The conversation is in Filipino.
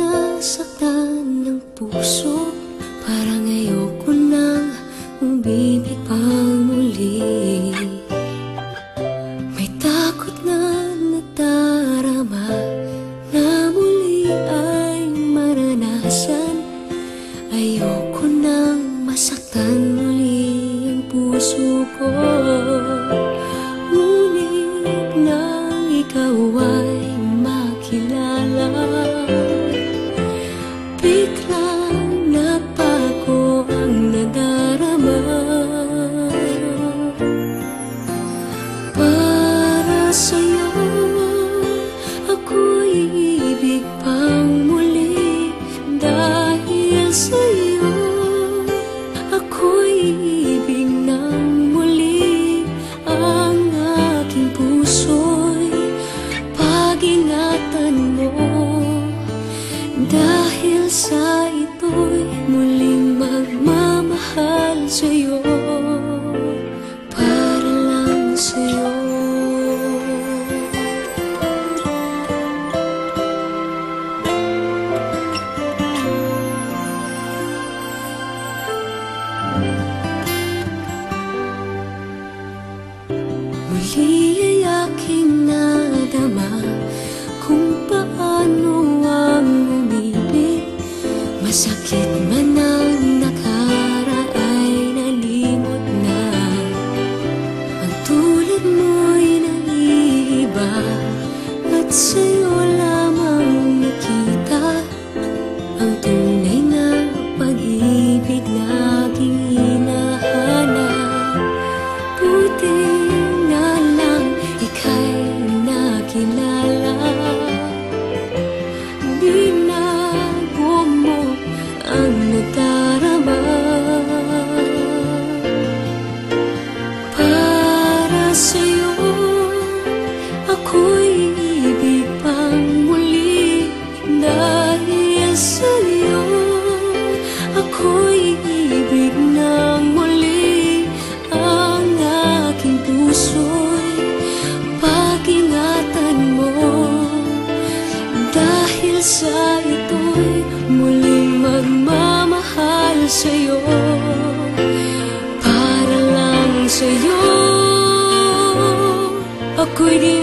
nasaktan ng puso, parang ayoko nang umibig pang muli. May takot na nadarama na muli ay maranasan. Ayoko nang masaktan muli ang puso ko. Ngunit nang ikaw ay makilala, biglang nagbago ang nadarama. Para sa'yo ako'y ibig pang muli. Dahil sa'yo ako'y ibig ng muli. Ang aking puso'y pag-ingatan mo. Dahil sa ito'y muling magmamahal sa'yo, para lang sa'yo. Muli ay aking nadama kung paano ang umibig. Masakit man ang nakaraan nalimot na. Ang tulad mo'y naiiba at sa'yo lamang nakita ang tunay na pag-ibig na aking hinahanap. Buti na lang ika'y nakilala. Binago mo ang nadarama. Para sa'yo ako'y ibig pang muli. Dahil sa'yo ako'y ibig ng muli. Ang aking puso'y pag-ingatan mo. Dahil sa ito'y muling magmamahal sa'yo, para lang sa'yo. Ako'y di